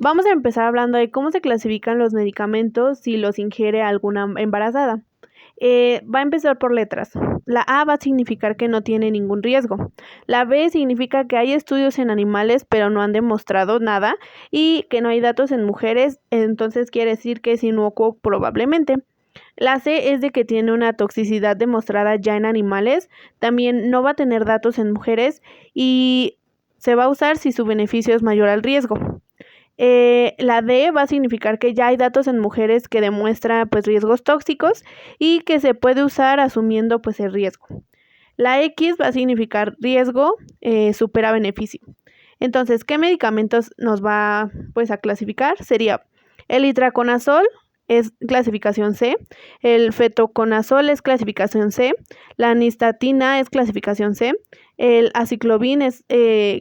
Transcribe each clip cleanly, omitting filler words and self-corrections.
Vamos a empezar hablando de cómo se clasifican los medicamentos si los ingiere alguna embarazada. Va a empezar por letras. La A va a significar que no tiene ningún riesgo. La B significa que hay estudios en animales pero no han demostrado nada y que no hay datos en mujeres, entonces quiere decir que es inocuo probablemente. La C es de que tiene una toxicidad demostrada ya en animales, también no va a tener datos en mujeres y se va a usar si su beneficio es mayor al riesgo. La D va a significar que ya hay datos en mujeres que demuestran pues riesgos tóxicos y que se puede usar asumiendo pues el riesgo. La X va a significar riesgo supera beneficio. Entonces, ¿qué medicamentos nos va pues a clasificar? Sería el itraconazol es clasificación C, el fetoconazol es clasificación C, la nistatina es clasificación C, el aciclovir es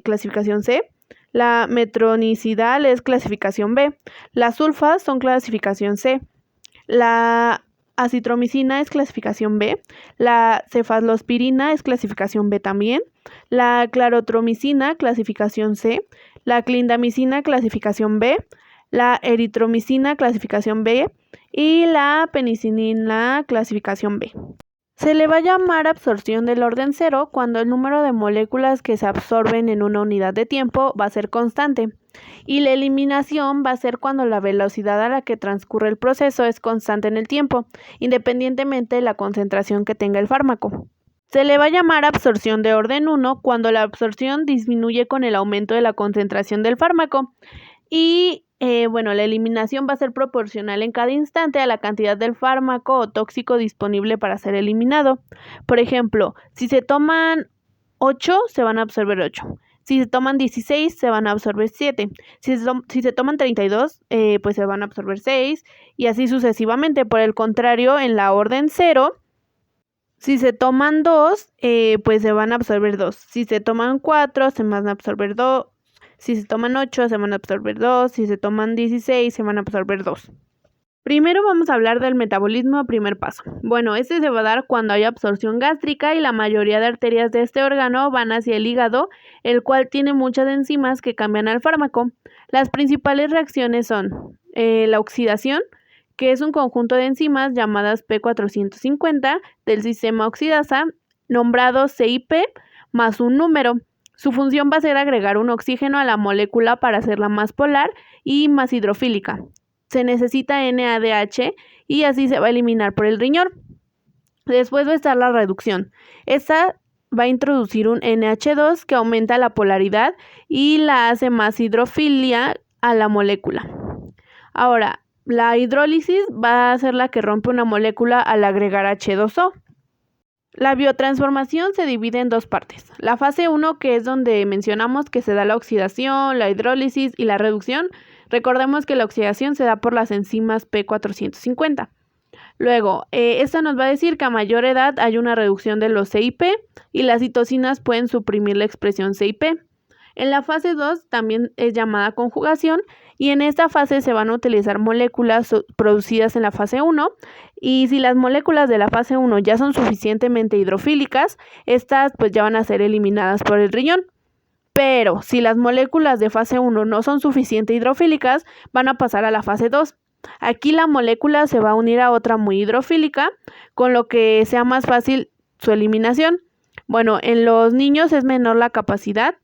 clasificación C, la metronicidal es clasificación B. Las sulfas son clasificación C. La acitromicina es clasificación B. La cefalospirina es clasificación B también. La clarotromicina, clasificación C. La clindamicina, clasificación B. La eritromicina, clasificación B. Y la penicilina, clasificación B. Se le va a llamar absorción del orden cero cuando el número de moléculas que se absorben en una unidad de tiempo va a ser constante y la eliminación va a ser cuando la velocidad a la que transcurre el proceso es constante en el tiempo, independientemente de la concentración que tenga el fármaco. Se le va a llamar absorción de orden 1 cuando la absorción disminuye con el aumento de la concentración del fármaco y la eliminación va a ser proporcional en cada instante a la cantidad del fármaco o tóxico disponible para ser eliminado. Por ejemplo, si se toman 8, se van a absorber 8. Si se toman 16, se van a absorber 7. Si se toman 32, pues se van a absorber 6 y así sucesivamente. Por el contrario, en la orden 0, si se toman 2, pues se van a absorber 2. Si se toman 4, se van a absorber 2. Si se toman 8, se van a absorber 2. Si se toman 16, se van a absorber 2. Primero vamos a hablar del metabolismo a primer paso. Bueno, este se va a dar cuando hay absorción gástrica y la mayoría de arterias de este órgano van hacia el hígado, el cual tiene muchas enzimas que cambian al fármaco. Las principales reacciones son la oxidación, que es un conjunto de enzimas llamadas P450 del sistema oxidasa, nombrado CIP, más un número. Su función va a ser agregar un oxígeno a la molécula para hacerla más polar y más hidrofílica. Se necesita NADH y así se va a eliminar por el riñón. Después va a estar la reducción. Esta va a introducir un NH2 que aumenta la polaridad y la hace más hidrofilia a la molécula. Ahora, la hidrólisis va a ser la que rompe una molécula al agregar H2O. La biotransformación se divide en dos partes. La fase 1, que es donde mencionamos que se da la oxidación, la hidrólisis y la reducción. Recordemos que la oxidación se da por las enzimas P450. Luego, esto nos va a decir que a mayor edad hay una reducción de los CIP y las citocinas pueden suprimir la expresión CIP. En la fase 2 también es llamada conjugación y en esta fase se van a utilizar moléculas producidas en la fase 1 y si las moléculas de la fase 1 ya son suficientemente hidrofílicas, estas pues ya van a ser eliminadas por el riñón. Pero si las moléculas de fase 1 no son suficientemente hidrofílicas, van a pasar a la fase 2. Aquí la molécula se va a unir a otra muy hidrofílica, con lo que sea más fácil su eliminación. Bueno, en los niños es menor la capacidad.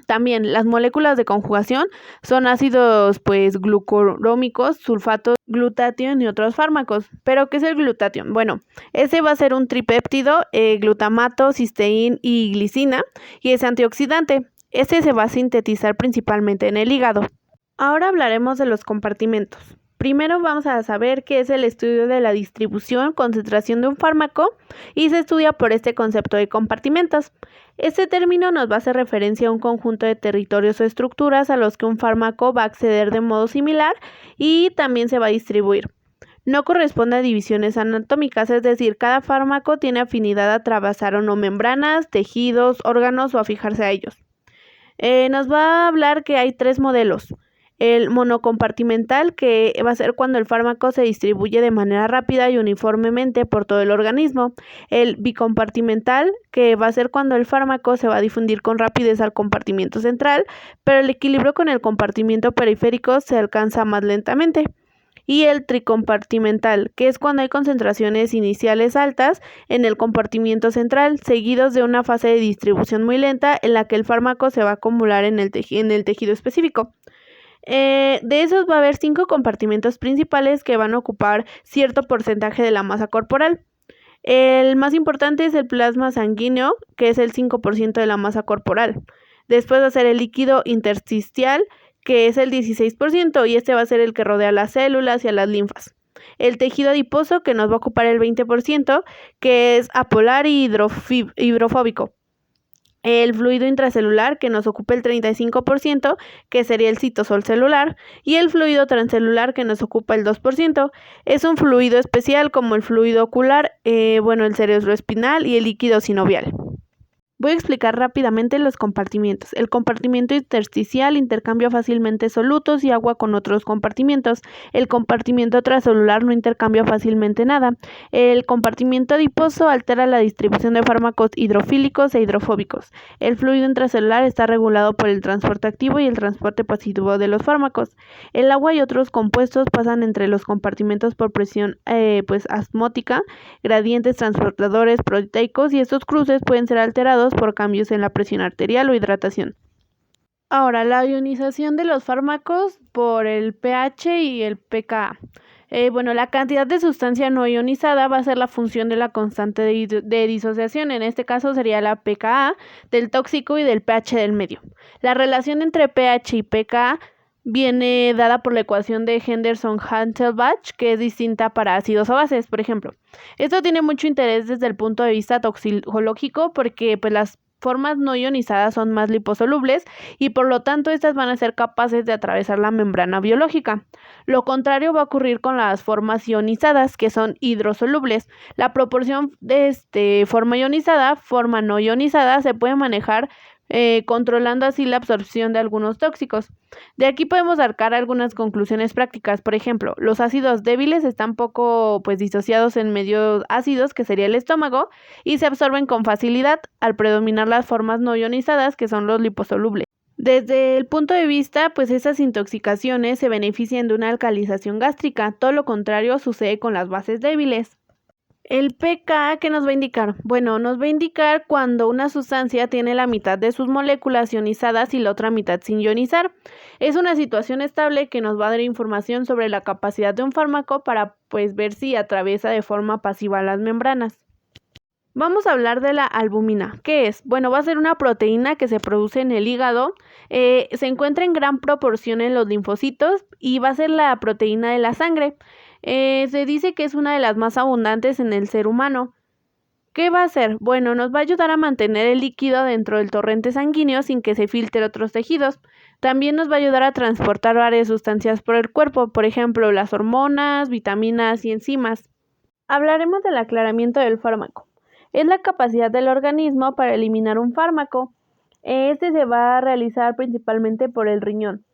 También las moléculas de conjugación son ácidos pues glucurómicos, sulfatos, glutatión y otros fármacos. ¿Pero qué es el glutatión? Bueno, ese va a ser un tripéptido, glutamato, cisteína y glicina y es antioxidante. Este se va a sintetizar principalmente en el hígado. Ahora hablaremos de los compartimentos. Primero vamos a saber qué es el estudio de la distribución, concentración de un fármaco y se estudia por este concepto de compartimentos. Este término nos va a hacer referencia a un conjunto de territorios o estructuras a los que un fármaco va a acceder de modo similar y también se va a distribuir. No corresponde a divisiones anatómicas, es decir, cada fármaco tiene afinidad a atravesar o no membranas, tejidos, órganos o a fijarse a ellos. Nos va a hablar que hay 3 modelos. el monocompartimental, que va a ser cuando el fármaco se distribuye de manera rápida y uniformemente por todo el organismo, el bicompartimental, que va a ser cuando el fármaco se va a difundir con rapidez al compartimiento central, pero el equilibrio con el compartimiento periférico se alcanza más lentamente. Y el tricompartimental, que es cuando hay concentraciones iniciales altas en el compartimiento central, seguidos de una fase de distribución muy lenta en la que el fármaco se va a acumular en el tejido específico. De esos va a haber 5 compartimentos principales que van a ocupar cierto porcentaje de la masa corporal. El más importante es el plasma sanguíneo, que es el 5% de la masa corporal. Después va a ser el líquido intersticial, que es el 16%, y este va a ser el que rodea a las células y a las linfas. El tejido adiposo, que nos va a ocupar el 20%, que es apolar y hidrofóbico. El fluido intracelular, que nos ocupa el 35%, que sería el citosol celular, y el fluido transcelular, que nos ocupa el 2%. Es un fluido especial como el fluido ocular, el cerebroespinal y el líquido sinovial. Voy a explicar rápidamente los compartimientos. El compartimiento intersticial intercambia fácilmente solutos y agua con otros compartimientos. El compartimiento transcelular no intercambia fácilmente nada. El compartimiento adiposo altera la distribución de fármacos hidrofílicos e hidrofóbicos. El fluido intracelular está regulado por el transporte activo y el transporte pasivo de los fármacos. El agua y otros compuestos pasan entre los compartimentos por presión osmótica, gradientes transportadores proteicos, y estos cruces pueden ser alterados por cambios en la presión arterial o hidratación. Ahora, la ionización de los fármacos por el pH y el pKa. La cantidad de sustancia no ionizada va a ser la función de la constante de disociación. En este caso sería la pKa del tóxico y del pH del medio. La relación entre pH y pKa viene dada por la ecuación de Henderson-Hasselbalch, que es distinta para ácidos o bases, por ejemplo. Esto tiene mucho interés desde el punto de vista toxicológico porque las formas no ionizadas son más liposolubles y por lo tanto estas van a ser capaces de atravesar la membrana biológica. Lo contrario va a ocurrir con las formas ionizadas, que son hidrosolubles. La proporción de forma ionizada, forma no ionizada, se puede manejar controlando así la absorción de algunos tóxicos. De aquí podemos sacar algunas conclusiones prácticas. Por ejemplo, los ácidos débiles están poco disociados en medios ácidos, que sería el estómago, y se absorben con facilidad al predominar las formas no ionizadas, que son los liposolubles. Desde el punto de vista, esas intoxicaciones se benefician de una alcalización gástrica. Todo lo contrario sucede con las bases débiles. El pKa, ¿qué nos va a indicar? Nos va a indicar cuando una sustancia tiene la mitad de sus moléculas ionizadas y la otra mitad sin ionizar. Es una situación estable que nos va a dar información sobre la capacidad de un fármaco para ver si atraviesa de forma pasiva las membranas. Vamos a hablar de la albúmina. ¿Qué es? Va a ser una proteína que se produce en el hígado, se encuentra en gran proporción en los linfocitos y va a ser la proteína de la sangre. Se dice que es una de las más abundantes en el ser humano. ¿Qué va a hacer? Nos va a ayudar a mantener el líquido dentro del torrente sanguíneo sin que se filtre otros tejidos. También nos va a ayudar a transportar varias sustancias por el cuerpo, por ejemplo, las hormonas, vitaminas y enzimas. Hablaremos del aclaramiento del fármaco. Es la capacidad del organismo para eliminar un fármaco. Este se va a realizar principalmente por el riñón.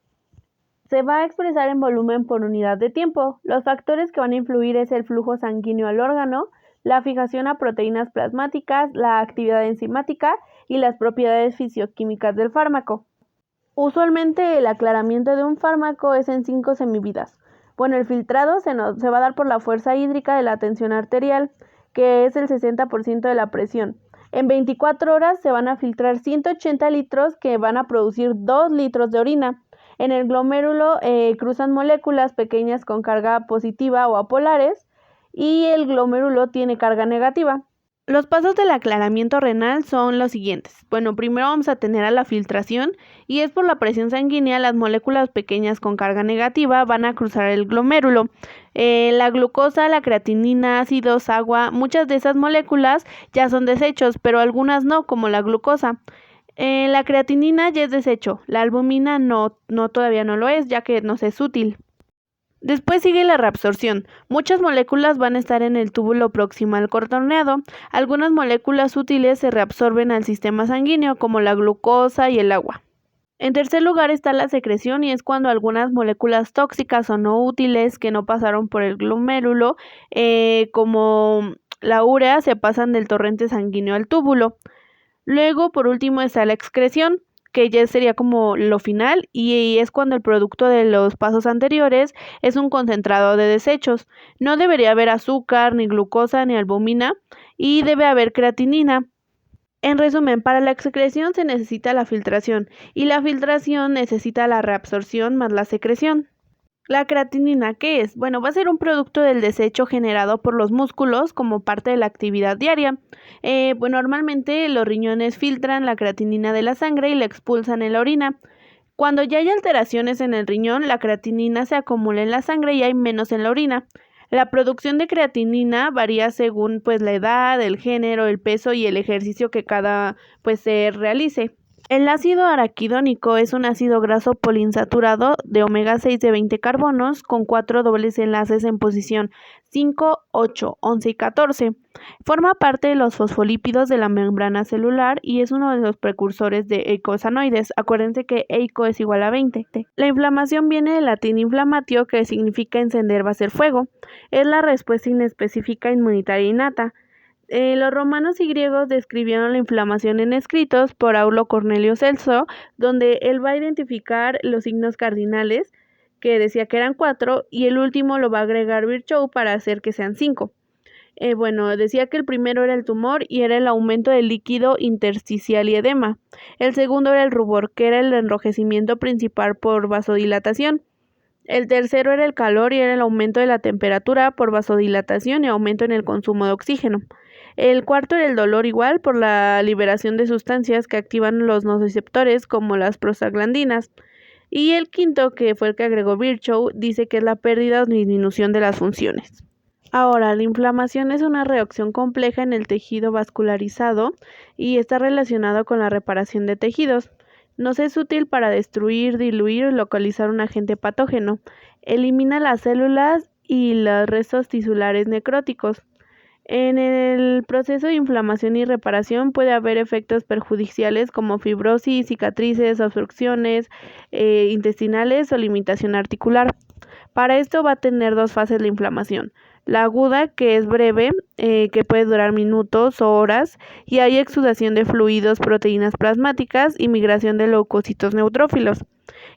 Se va a expresar en volumen por unidad de tiempo. Los factores que van a influir es el flujo sanguíneo al órgano, la fijación a proteínas plasmáticas, la actividad enzimática y las propiedades fisioquímicas del fármaco. Usualmente el aclaramiento de un fármaco es en 5 semividas. El filtrado se va a dar por la fuerza hídrica de la tensión arterial, que es el 60% de la presión. En 24 horas se van a filtrar 180 litros que van a producir 2 litros de orina. En el glomérulo cruzan moléculas pequeñas con carga positiva o apolares y el glomérulo tiene carga negativa. Los pasos del aclaramiento renal son los siguientes. Primero vamos a tener a la filtración y es por la presión sanguínea. Las moléculas pequeñas con carga negativa van a cruzar el glomérulo. La glucosa, la creatinina, ácidos, agua, muchas de esas moléculas ya son desechos, pero algunas no, como la glucosa. La creatinina ya es desecho, la albúmina todavía no lo es, ya que nos es útil. Después sigue la reabsorción. Muchas moléculas van a estar en el túbulo proximal contorneado. Algunas moléculas útiles se reabsorben al sistema sanguíneo, como la glucosa y el agua. En tercer lugar está la secreción y es cuando algunas moléculas tóxicas o no útiles que no pasaron por el glomérulo, como la urea, se pasan del torrente sanguíneo al túbulo. Luego, por último, está la excreción, que ya sería como lo final y es cuando el producto de los pasos anteriores es un concentrado de desechos. No debería haber azúcar, ni glucosa, ni albumina y debe haber creatinina. En resumen, para la excreción se necesita la filtración y la filtración necesita la reabsorción más la secreción. La creatinina, ¿qué es? Bueno, va a ser un producto del desecho generado por los músculos como parte de la actividad diaria. Normalmente los riñones filtran la creatinina de la sangre y la expulsan en la orina. Cuando ya hay alteraciones en el riñón, la creatinina se acumula en la sangre y hay menos en la orina. La producción de creatinina varía según pues la edad, el género, el peso y el ejercicio que cada pues se realice. El ácido araquidónico es un ácido graso poliinsaturado de omega 6 de 20 carbonos con 4 dobles enlaces en posición 5, 8, 11 y 14. Forma parte de los fosfolípidos de la membrana celular y es uno de los precursores de eicosanoides. Acuérdense que eico es igual a 20. La inflamación viene del latín inflamatio, que significa encender va a ser fuego. Es la respuesta inespecífica inmunitaria innata. Los romanos y griegos describieron la inflamación en escritos por Aulo Cornelio Celso, donde él va a identificar los signos cardinales, que decía que eran 4, y el último lo va a agregar Virchow para hacer que sean 5. Decía que el primero era el tumor y era el aumento del líquido intersticial y edema. El segundo era el rubor, que era el enrojecimiento principal por vasodilatación. El tercero era el calor y era el aumento de la temperatura por vasodilatación y aumento en el consumo de oxígeno. El cuarto era el dolor igual por la liberación de sustancias que activan los nociceptores como las prostaglandinas. Y el quinto, que fue el que agregó Virchow, dice que es la pérdida o disminución de las funciones. Ahora, la inflamación es una reacción compleja en el tejido vascularizado y está relacionado con la reparación de tejidos. Nos es útil para destruir, diluir o localizar un agente patógeno. Elimina las células y los restos tisulares necróticos. En el proceso de inflamación y reparación puede haber efectos perjudiciales como fibrosis, cicatrices, obstrucciones intestinales o limitación articular. Para esto va a tener dos fases la inflamación. La aguda, que es breve, que puede durar minutos o horas, y hay exudación de fluidos, proteínas plasmáticas y migración de leucocitos neutrófilos.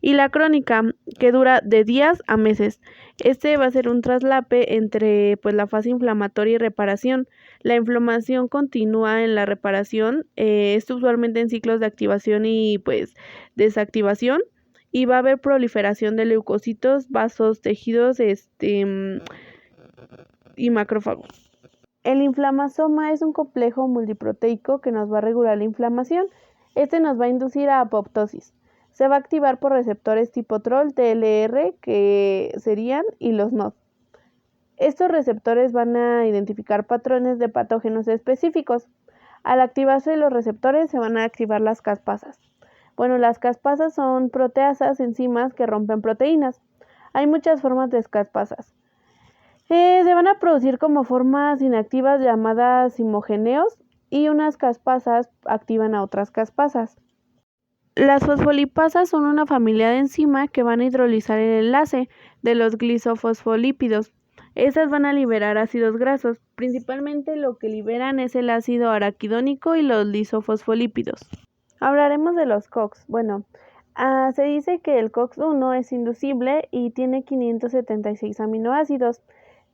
Y la crónica, que dura de días a meses. Este va a ser un traslape entre pues, la fase inflamatoria y reparación. La inflamación continúa en la reparación, esto usualmente en ciclos de activación y pues desactivación, y va a haber proliferación de leucocitos, vasos, tejidos, y macrófagos. El inflamasoma es un complejo multiproteico que nos va a regular la inflamación. Este nos va a inducir a apoptosis. Se va a activar por receptores tipo TROL, TLR, que serían, y los NOD. Estos receptores van a identificar patrones de patógenos específicos. Al activarse los receptores se van a activar las caspasas. Las caspasas son proteasas, enzimas que rompen proteínas. Hay muchas formas de caspasas. Se van a producir como formas inactivas llamadas simogeneos y unas caspasas activan a otras caspasas. Las fosfolipasas son una familia de enzimas que van a hidrolizar el enlace de los glisofosfolípidos. Estas van a liberar ácidos grasos. Principalmente lo que liberan es el ácido araquidónico y los lisofosfolípidos. Hablaremos de los COX. Se dice que el COX-1 es inducible y tiene 576 aminoácidos.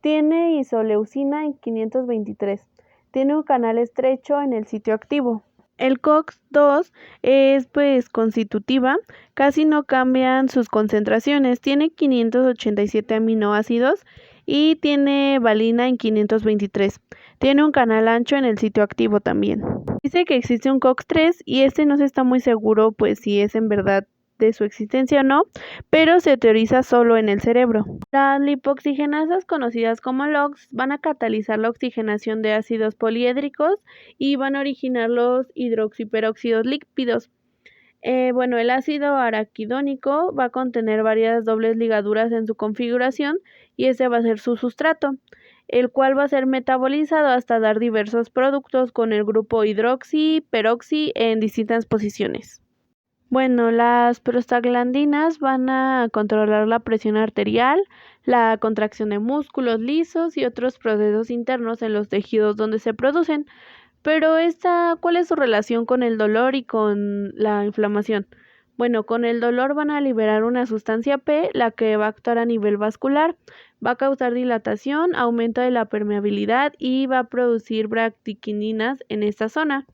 Tiene isoleucina en 523. Tiene un canal estrecho en el sitio activo. El COX-2 es constitutiva, casi no cambian sus concentraciones. Tiene 587 aminoácidos y tiene valina en 523. Tiene un canal ancho en el sitio activo también. Dice que existe un COX-3 y no se está muy seguro si es en verdad de su existencia o no, pero se teoriza solo en el cerebro. Las lipoxigenasas, conocidas como LOX, van a catalizar la oxigenación de ácidos poliédricos y van a originar los hidroxiperóxidos lípidos. El ácido araquidónico va a contener varias dobles ligaduras en su configuración y ese va a ser su sustrato, el cual va a ser metabolizado hasta dar diversos productos con el grupo hidroxi, peroxi en distintas posiciones. Bueno, las prostaglandinas van a controlar la presión arterial, la contracción de músculos lisos y otros procesos internos en los tejidos donde se producen. Pero ¿cuál es su relación con el dolor y con la inflamación? Bueno, con el dolor van a liberar una sustancia P, la que va a actuar a nivel vascular, va a causar dilatación, aumento de la permeabilidad y va a producir bractiquininas en esta zona.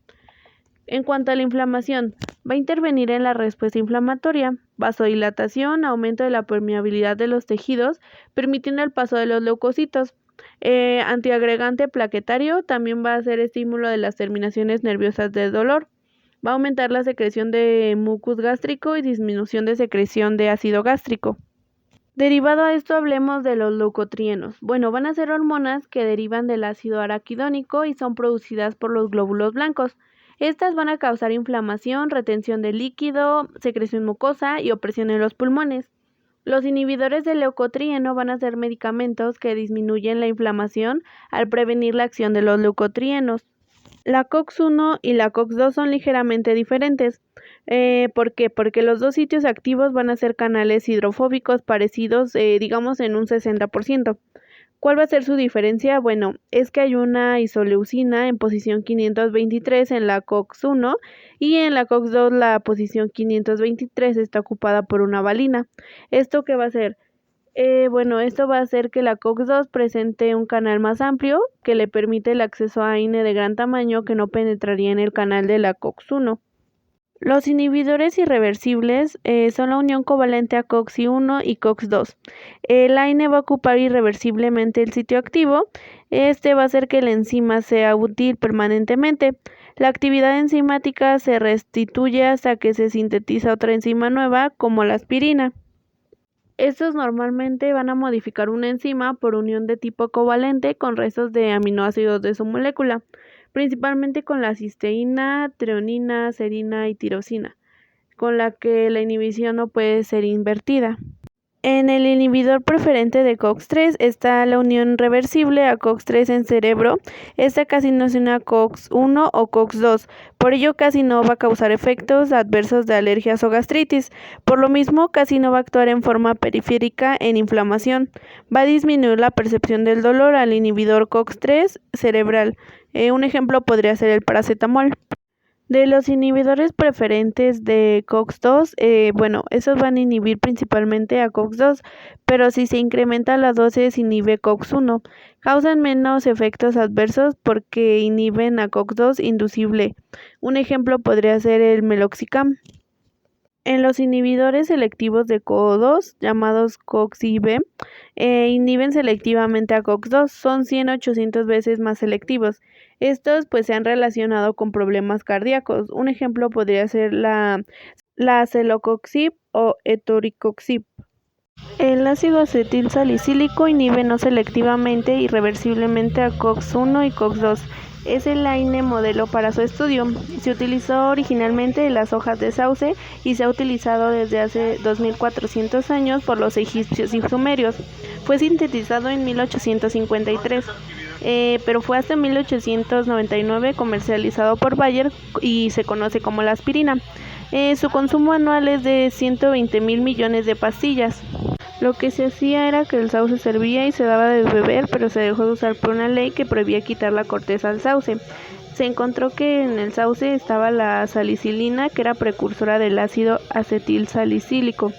En cuanto a la inflamación, va a intervenir en la respuesta inflamatoria, vasodilatación, aumento de la permeabilidad de los tejidos, permitiendo el paso de los leucocitos. Antiagregante plaquetario también va a hacer estímulo de las terminaciones nerviosas del dolor. Va a aumentar la secreción de mucus gástrico y disminución de secreción de ácido gástrico. Derivado a esto, hablemos de los leucotrienos. Bueno, van a ser hormonas que derivan del ácido araquidónico y son producidas por los glóbulos blancos. Estas van a causar inflamación, retención de líquido, secreción mucosa y opresión en los pulmones. Los inhibidores del leucotrieno van a ser medicamentos que disminuyen la inflamación al prevenir la acción de los leucotrienos. La COX-1 y la COX-2 son ligeramente diferentes. ¿Por qué? Porque los dos sitios activos van a ser canales hidrofóbicos parecidos, digamos, en un 60%. ¿Cuál va a ser su diferencia? Bueno, es que hay una isoleucina en posición 523 en la COX-1 y en la COX-2 la posición 523 está ocupada por una valina. ¿Esto qué va a hacer? Bueno, esto va a hacer que la COX-2 presente un canal más amplio que le permite el acceso a AINE de gran tamaño que no penetraría en el canal de la COX-1. Los inhibidores irreversibles son la unión covalente a COX-1 y COX-2. El AINE va a ocupar irreversiblemente el sitio activo. Este va a hacer que la enzima sea útil permanentemente. La actividad enzimática se restituye hasta que se sintetiza otra enzima nueva, como la aspirina. Estos normalmente van a modificar una enzima por unión de tipo covalente con restos de aminoácidos de su molécula, principalmente con la cisteína, treonina, serina y tirosina, con la que la inhibición no puede ser invertida. En el inhibidor preferente de COX-3 está la unión reversible a COX-3 en cerebro. Esta casi no es una COX-1 o COX-2, por ello casi no va a causar efectos adversos de alergias o gastritis. Por lo mismo, casi no va a actuar en forma periférica en inflamación. Va a disminuir la percepción del dolor al inhibidor COX-3 cerebral. Un ejemplo podría ser el paracetamol. De los inhibidores preferentes de COX-2, bueno, esos van a inhibir principalmente a COX-2, pero si se incrementa la dosis inhibe COX-1. Causan menos efectos adversos porque inhiben a COX-2 inducible. Un ejemplo podría ser el meloxicam. En los inhibidores selectivos de COX-2, llamados COX-IB, inhiben selectivamente a COX-2, son 100-800 veces más selectivos. Estos pues se han relacionado con problemas cardíacos. Un ejemplo podría ser la celecoxib o etoricoxib. El ácido acetil salicílico inhibe no selectivamente y irreversiblemente a COX-1 y COX-2. Es el AINE modelo para su estudio. Se utilizó originalmente en las hojas de sauce y se ha utilizado desde hace 2400 años por los egipcios y sumerios. Fue sintetizado en 1853, pero fue hasta 1899 comercializado por Bayer y se conoce como la aspirina. Su consumo anual es de 120.000 millones de pastillas. Lo que se hacía era que el sauce servía y se daba de beber, pero se dejó de usar por una ley que prohibía quitar la corteza al sauce. Se encontró que en el sauce estaba la salicilina, que era precursora del ácido acetilsalicílico.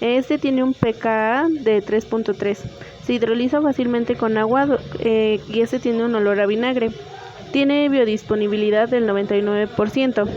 Este tiene un pKa de 3.3. Se hidroliza fácilmente con agua y este tiene un olor a vinagre. Tiene biodisponibilidad del 99%.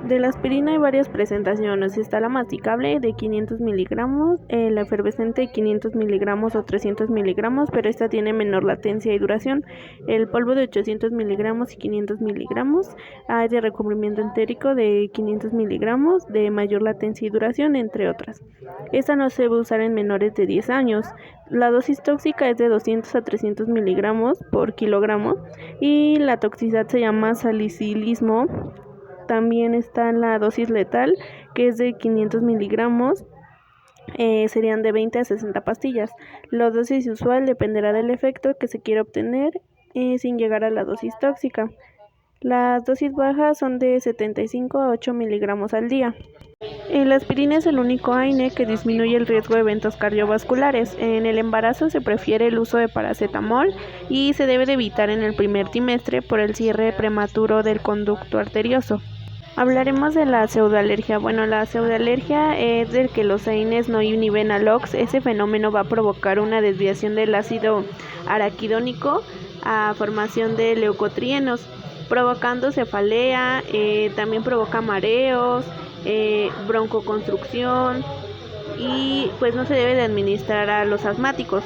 De la aspirina hay varias presentaciones. Está la masticable de 500 miligramos, la efervescente de 500 miligramos o 300 miligramos, pero esta tiene menor latencia y duración. El polvo de 800 miligramos y 500 miligramos. Hay de recubrimiento entérico de 500 miligramos, de mayor latencia y duración, entre otras. Esta no se debe usar en menores de 10 años. La dosis tóxica es de 200 a 300 miligramos por kilogramo y la toxicidad se llama salicilismo. También está la dosis letal, que es de 500 miligramos, serían de 20 a 60 pastillas. La dosis usual dependerá del efecto que se quiera obtener sin llegar a la dosis tóxica. Las dosis bajas son de 75 a 8 miligramos al día. La aspirina es el único AINE que disminuye el riesgo de eventos cardiovasculares. En el embarazo se prefiere el uso de paracetamol y se debe de evitar en el primer trimestre por el cierre prematuro del conducto arterioso. Hablaremos de la pseudoalergia. Bueno, la pseudoalergia es de que los AINES no inhiben al OX. Ese fenómeno va a provocar una desviación del ácido araquidónico a formación de leucotrienos, provocando cefalea, también provoca mareos, broncoconstricción y pues no se debe de administrar a los asmáticos.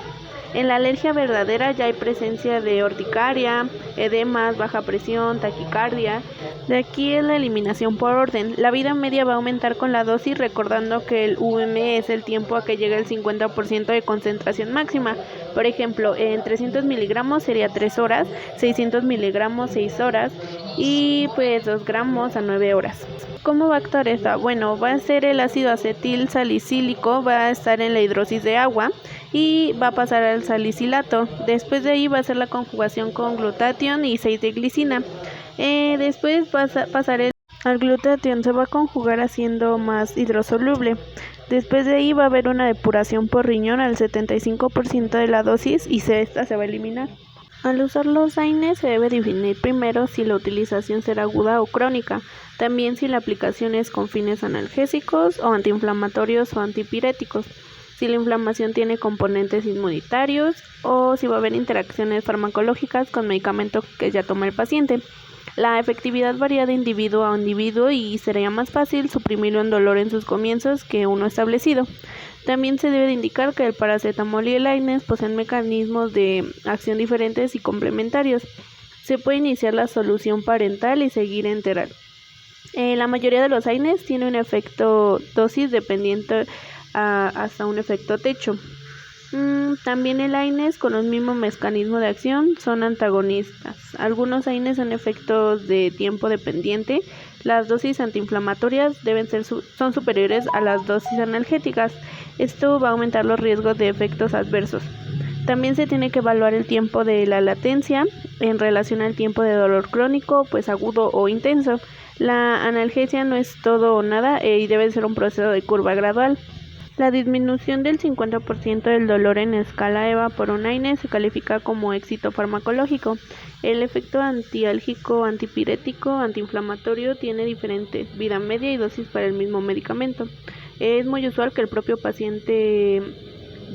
En la alergia verdadera ya hay presencia de urticaria, edemas, baja presión, taquicardia. De aquí es la eliminación por orden. La vida media va a aumentar con la dosis, recordando que el UM es el tiempo a que llega el 50% de concentración máxima. Por ejemplo, en 300 miligramos sería 3 horas, 600 miligramos 6 horas y pues 2 gramos a 9 horas. ¿Cómo va a actuar esta? Bueno, va a ser el ácido acetil salicílico, va a estar en la hidrosis de agua y va a pasar al salicilato. Después de ahí va a ser la conjugación con glutatión y 6 de glicina. Después va a pasar al glutatión, se va a conjugar haciendo más hidrosoluble. Después de ahí va a haber una depuración por riñón al 75% de la dosis y esta se va a eliminar. Al usar los AINES se debe definir primero si la utilización será aguda o crónica, también si la aplicación es con fines analgésicos o antiinflamatorios o antipiréticos, si la inflamación tiene componentes inmunitarios o si va a haber interacciones farmacológicas con medicamento que ya toma el paciente. La efectividad varía de individuo a individuo y sería más fácil suprimirlo en dolor en sus comienzos que uno establecido. También se debe de indicar que el paracetamol y el AINES poseen mecanismos de acción diferentes y complementarios. Se puede iniciar la solución parental y seguir enteral. La mayoría de los AINES tiene un efecto dosis dependiente hasta un efecto techo. También el AINES con los mismos mecanismos de acción son antagonistas. Algunos AINES son efectos de tiempo dependiente. Las dosis antiinflamatorias son superiores a las dosis analgésicas. Esto va a aumentar los riesgos de efectos adversos. También se tiene que evaluar el tiempo de la latencia en relación al tiempo de dolor crónico, pues agudo o intenso. La analgesia no es todo o nada y debe ser un proceso de curva gradual. La disminución del 50% del dolor en escala EVA por un AINE se califica como éxito farmacológico. El efecto antiálgico, antipirético, antiinflamatorio tiene diferentes vida media y dosis para el mismo medicamento. Es muy usual que el propio paciente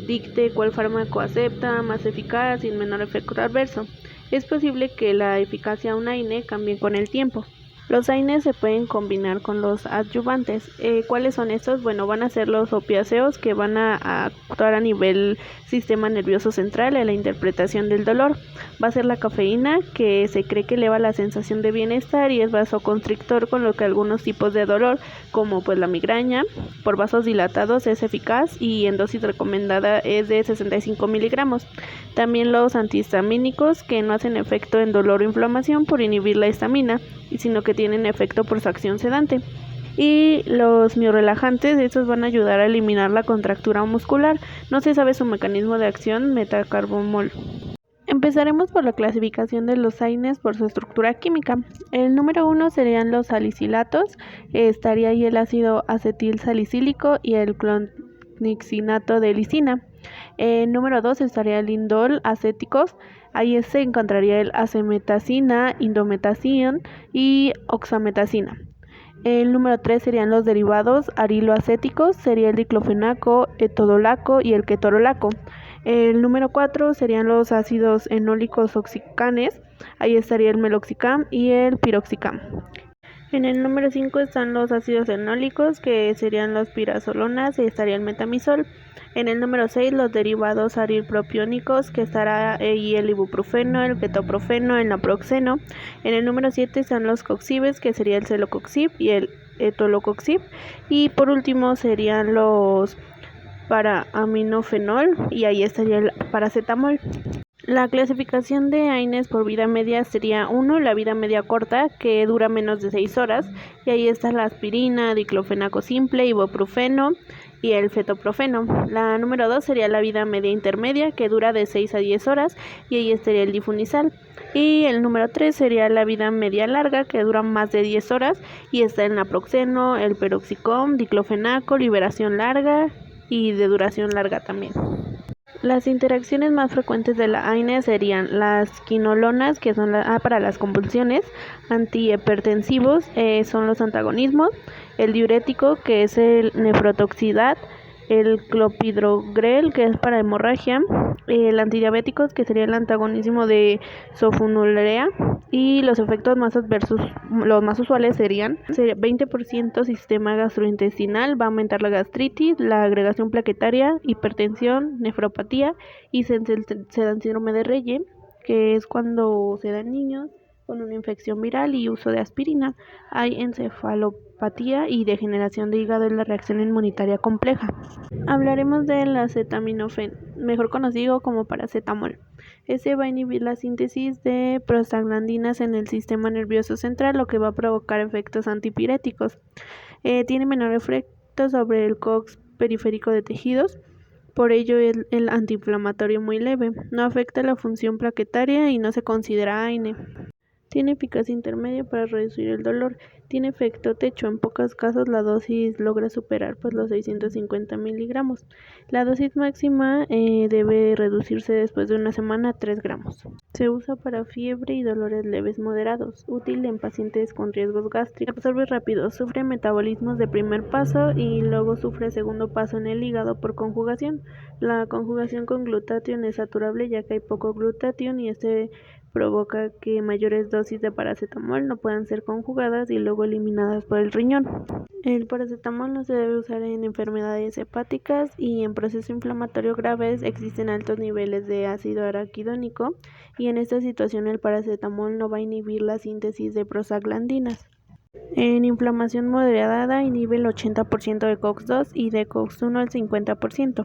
dicte cuál fármaco acepta, más eficaz y menor efecto adverso. Es posible que la eficacia de un AINE cambie con el tiempo. Los AINES se pueden combinar con los adyuvantes. ¿Cuáles son estos? Bueno, van a ser los opiáceos que van a actuar a nivel sistema nervioso central en la interpretación del dolor. Va a ser la cafeína, que se cree que eleva la sensación de bienestar y es vasoconstrictor, con lo que algunos tipos de dolor, como pues la migraña, por vasos dilatados es eficaz y en dosis recomendada es de 65 miligramos. También los antihistamínicos, que no hacen efecto en dolor o inflamación por inhibir la histamina, sino que tienen efecto por su acción sedante. Y los miorelajantes, estos van a ayudar a eliminar la contractura muscular. No se sabe su mecanismo de acción metacarbamol. Empezaremos por la clasificación de los AINES por su estructura química. El número 1 serían los salicilatos, estaría ahí el ácido acetil salicílico y el clonixinato de lisina. El número 2 estaría el indol acéticos, ahí se encontraría el acemetacina, indometación y oxametacina. El número 3 serían los derivados ariloacéticos, sería el diclofenaco, etodolaco y el ketorolaco. El número 4 serían los ácidos enólicos oxicanes, ahí estaría el meloxicam y el piroxicam. En el número 5 están los ácidos enólicos, que serían las pirazolonas, y estaría el metamizol. En el número 6 los derivados arilpropiónicos, que estará ahí el ibuprofeno, el ketoprofeno, el naproxeno. En el número 7 están los coxibes, que sería el celocoxib y el etolocoxib. Y por último serían los para-aminofenol y ahí estaría el paracetamol. La clasificación de AINES por vida media sería 1, la vida media corta, que dura menos de 6 horas, y ahí está la aspirina, diclofenaco simple, ibuprofeno y el fetoprofeno. La número 2 sería la vida media intermedia, que dura de 6 a 10 horas, y ahí estaría el diflunisal. Y el número 3 sería la vida media larga, que dura más de 10 horas, y está el naproxeno, el peroxicam, diclofenaco, liberación larga y de duración larga también. Las interacciones más frecuentes de la AINE serían las quinolonas, que son para las convulsiones, antihipertensivos, son los antagonismos, el diurético, que es el nefrotoxicidad, el clopidogrel, que es para hemorragia, el antidiabético, que sería el antagonismo de sulfonylurea, y los efectos más adversos, los más usuales sería 20% sistema gastrointestinal, va a aumentar la gastritis, la agregación plaquetaria, hipertensión, nefropatía, y se dan síndrome de Reye, que es cuando se da en niños con una infección viral y uso de aspirina. Hay encefalopatía y degeneración de hígado en la reacción inmunitaria compleja. Hablaremos del acetaminofén, mejor conocido como paracetamol. Este va a inhibir la síntesis de prostaglandinas en el sistema nervioso central, lo que va a provocar efectos antipiréticos. Tiene menor efecto sobre el COX periférico de tejidos. Por ello, el antiinflamatorio muy leve. No afecta la función plaquetaria y no se considera AINE. Tiene eficacia intermedia para reducir el dolor. Tiene efecto techo. En pocos casos la dosis logra superar los 650 miligramos. La dosis máxima debe reducirse después de una semana a 3 gramos. Se usa para fiebre y dolores leves moderados. Útil en pacientes con riesgos gástricos. Absorbe rápido. Sufre metabolismos de primer paso y luego sufre segundo paso en el hígado por conjugación. La conjugación con glutatión es saturable ya que hay poco glutatión y provoca que mayores dosis de paracetamol no puedan ser conjugadas y luego eliminadas por el riñón. El paracetamol no se debe usar en enfermedades hepáticas y en procesos inflamatorios graves existen altos niveles de ácido araquidónico y en esta situación el paracetamol no va a inhibir la síntesis de prostaglandinas. En inflamación moderada inhibe el 80% de COX-2 y de COX-1 el 50%.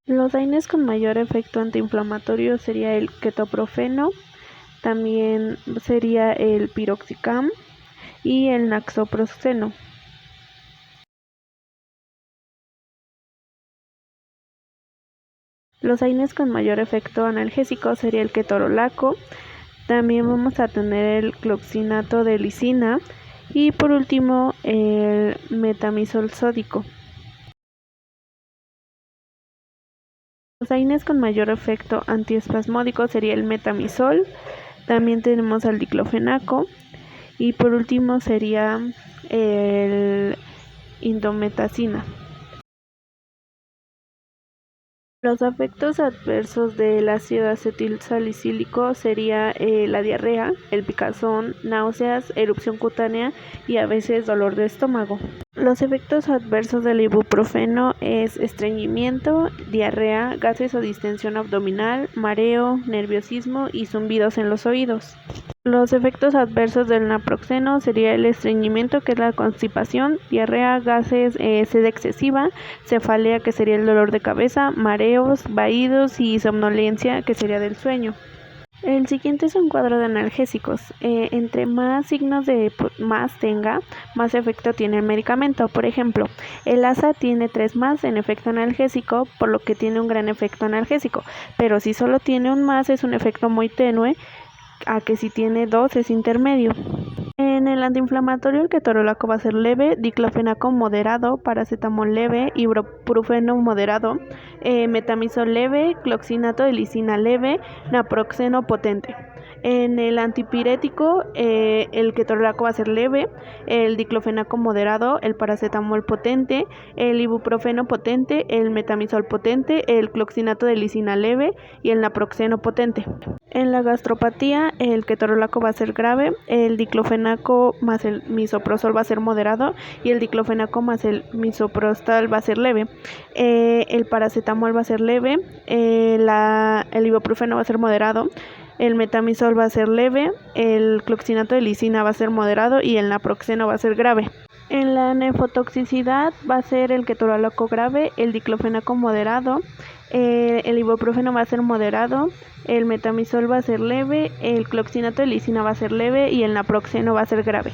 Los AINEs con mayor efecto antiinflamatorio sería el ketoprofeno, también sería el piroxicam y el nasoproxeno. Los AINEs con mayor efecto analgésico sería el ketorolaco, también vamos a tener el cloxinato de lisina y por último el metamizol sódico. Los AINEs con mayor efecto antiespasmódico sería el metamizol, también tenemos al diclofenaco y por último sería el indometacina. Los efectos adversos del ácido acetilsalicílico sería la diarrea, el picazón, náuseas, erupción cutánea y a veces dolor de estómago. Los efectos adversos del ibuprofeno es estreñimiento, diarrea, gases o distensión abdominal, mareo, nerviosismo y zumbidos en los oídos. Los efectos adversos del naproxeno sería el estreñimiento, que es la constipación, diarrea, gases, sed excesiva, cefalea, que sería el dolor de cabeza, mareos, vaídos y somnolencia, que sería del sueño. El siguiente es un cuadro de analgésicos. Entre más signos de más tenga, más efecto tiene el medicamento. Por ejemplo, el ASA tiene 3 más en efecto analgésico, por lo que tiene un gran efecto analgésico. Pero si solo tiene un más, es un efecto muy tenue, a que si tiene 2 es intermedio. En el antiinflamatorio el ketorolaco va a ser leve, diclofenaco moderado, paracetamol leve, ibuprofeno moderado, metamizol leve, cloxinato de lisina leve, naproxeno potente. En el antipirético el ketorolaco va a ser leve, el diclofenaco moderado, el paracetamol potente, el ibuprofeno potente, el metamizol potente, el cloxinato de lisina leve y el naproxeno potente. En la gastropatía el ketorolaco va a ser grave, el diclofenaco más el misoprostol va a ser moderado y el diclofenaco más el misoprostol va a ser leve. El paracetamol va a ser leve, el ibuprofeno va a ser moderado, el metamizol va a ser leve, el cloxinato de lisina va a ser moderado y el naproxeno va a ser grave. En la nefrotoxicidad va a ser el ketorolaco grave, el diclofenaco moderado, el ibuprofeno va a ser moderado, el metamizol va a ser leve, el cloxinato de lisina va a ser leve y el naproxeno va a ser grave.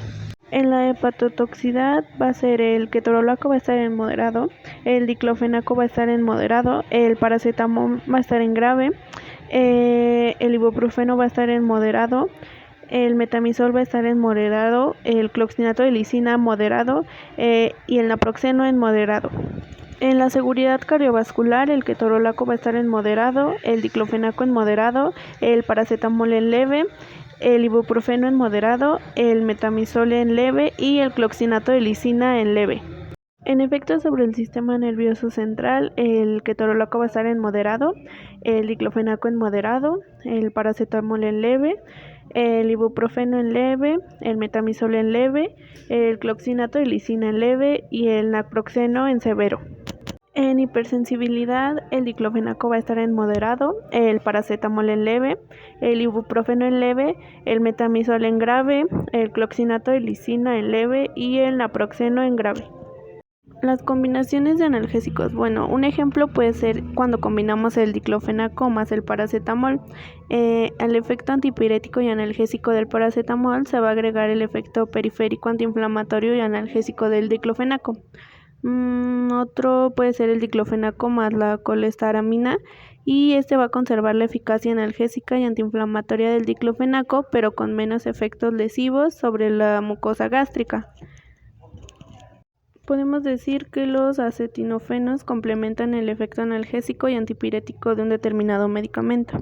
En la hepatotoxicidad va a ser el ketorolaco va a estar en moderado, el diclofenaco va a estar en moderado, el paracetamol va a estar en grave, el ibuprofeno va a estar en moderado, el metamizol va a estar en moderado, el cloxinato de lisina moderado y el naproxeno en moderado. En la seguridad cardiovascular, el ketorolaco va a estar en moderado, el diclofenaco en moderado, el paracetamol en leve, el ibuprofeno en moderado, el metamizol en leve y el cloxinato de lisina en leve. En efectos sobre el sistema nervioso central, el ketorolaco va a estar en moderado, el diclofenaco en moderado, el paracetamol en leve, el ibuprofeno en leve, el metamizol en leve, el cloxinato de lisina en leve y el naproxeno en severo. En hipersensibilidad, el diclofenaco va a estar en moderado, el paracetamol en leve, el ibuprofeno en leve, el metamizol en grave, el cloxinato de lisina en leve y el naproxeno en grave. Las combinaciones de analgésicos. Bueno, un ejemplo puede ser cuando combinamos el diclofenaco más el paracetamol. Al efecto antipirético y analgésico del paracetamol se va a agregar el efecto periférico antiinflamatorio y analgésico del diclofenaco. Otro puede ser el diclofenaco más la colestaramina y este va a conservar la eficacia analgésica y antiinflamatoria del diclofenaco, pero con menos efectos lesivos sobre la mucosa gástrica. Podemos decir que los acetinofenos complementan el efecto analgésico y antipirético de un determinado medicamento.